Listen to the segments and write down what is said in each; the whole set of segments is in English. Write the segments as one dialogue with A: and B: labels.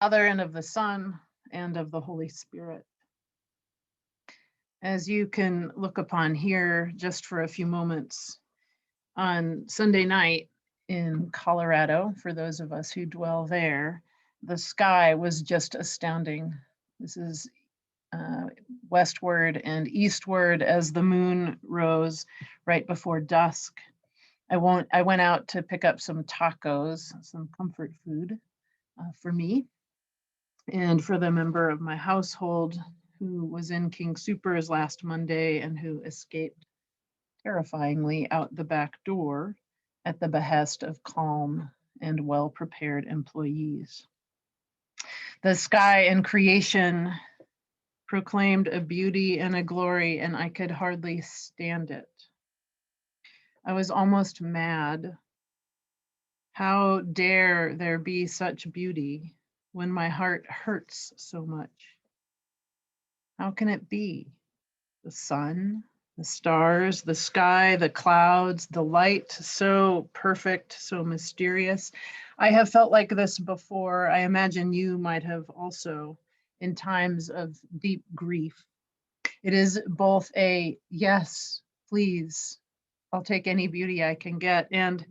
A: Father, and of the Son, and of the Holy Spirit. As you can look upon here just for a few moments, on Sunday night in Colorado, for those of us who dwell there, the sky was just astounding. This is westward and eastward as the moon rose right before dusk. I went out to pick up some tacos, some comfort food for me and for the member of my household who was in King Soopers last Monday and who escaped terrifyingly out the back door at the behest of calm and well-prepared employees. The sky and creation proclaimed a beauty and a glory, and I could hardly stand it. I was almost mad. How dare there be such beauty when my heart hurts so much? How can it be? The sun, the stars, the sky, the clouds, the light, so perfect, so mysterious. I have felt like this before. I imagine you might have also in times of deep grief. It is both a yes, please, I'll take any beauty I can get, and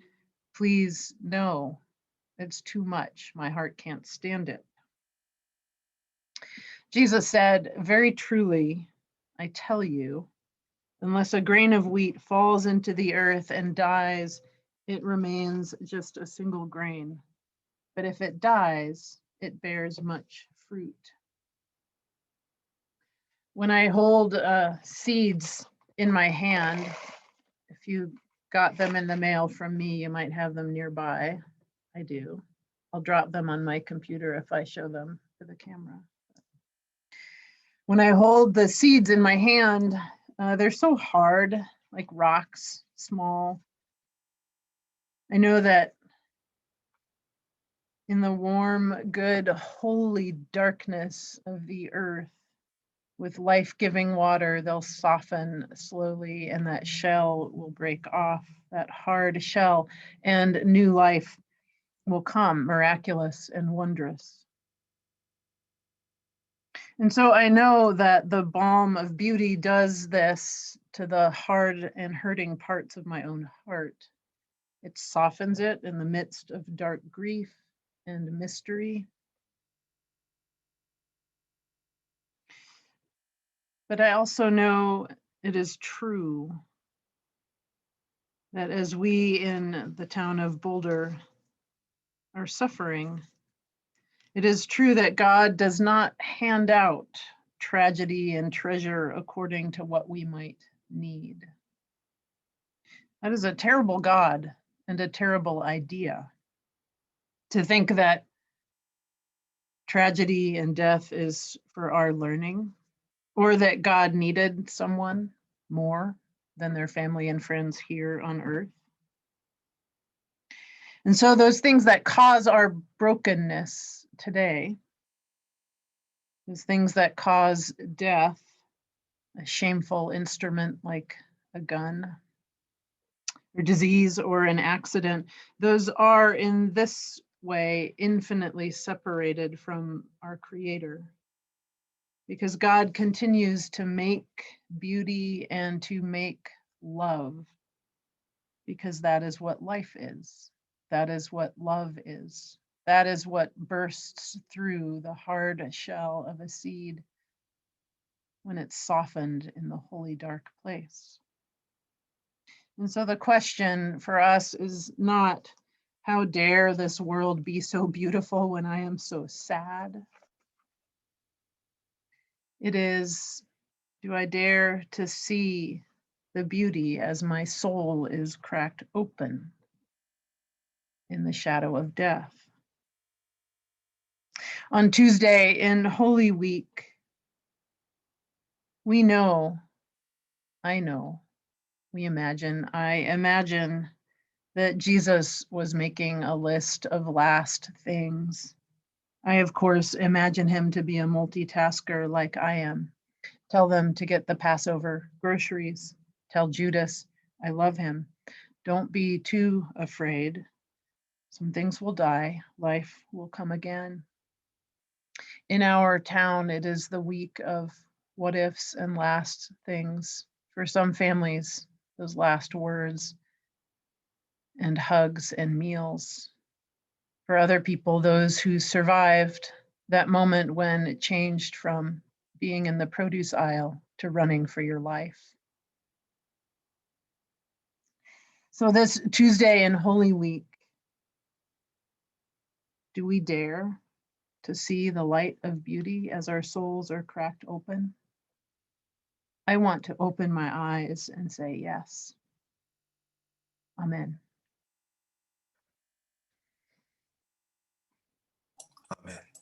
A: please, no, it's too much. My heart can't stand it. Jesus said, very truly, I tell you, unless a grain of wheat falls into the earth and dies, it remains just a single grain. But if it dies, it bears much fruit. When I hold seeds in my hand, if you got them in the mail from me, you might have them nearby. I do. I'll drop them on my computer if I show them to the camera. When I hold the seeds in my hand, they're so hard, like rocks, small. I know that in the warm, good, holy darkness of the earth, with life-giving water, they'll soften slowly and that shell will break off, that hard shell, and new life will come, miraculous and wondrous. And so I know that the balm of beauty does this to the hard and hurting parts of my own heart. It softens it in the midst of dark grief and mystery. But I also know it is true that as we in the town of Boulder are suffering, it is true that God does not hand out tragedy and treasure according to what we might need. That is a terrible God and a terrible idea. To think that tragedy and death is for our learning, or that God needed someone more than their family and friends here on earth. And so those things that cause our brokenness today, those things that cause death, a shameful instrument like a gun, or disease or an accident, those are in this way infinitely separated from our Creator. Because God continues to make beauty and to make love, because that is what life is. That is what love is. That is what bursts through the hard shell of a seed when it's softened in the holy dark place. And so the question for us is not, how dare this world be so beautiful when I am so sad? It is, do I dare to see the beauty as my soul is cracked open in the shadow of death? On Tuesday in Holy Week, we know, I know, we imagine, I imagine that Jesus was making a list of last things. I, of course, imagine him to be a multitasker like I am. Tell them to get the Passover groceries. Tell Judas, I love him. Don't be too afraid. Some things will die. Life will come again. In our town, it is the week of what ifs and last things. For some families, those last words and hugs and meals. For other people, those who survived that moment when it changed from being in the produce aisle to running for your life. So this Tuesday in Holy Week, do we dare to see the light of beauty as our souls are cracked open? I want to open my eyes and say yes. Amen.
B: Amen.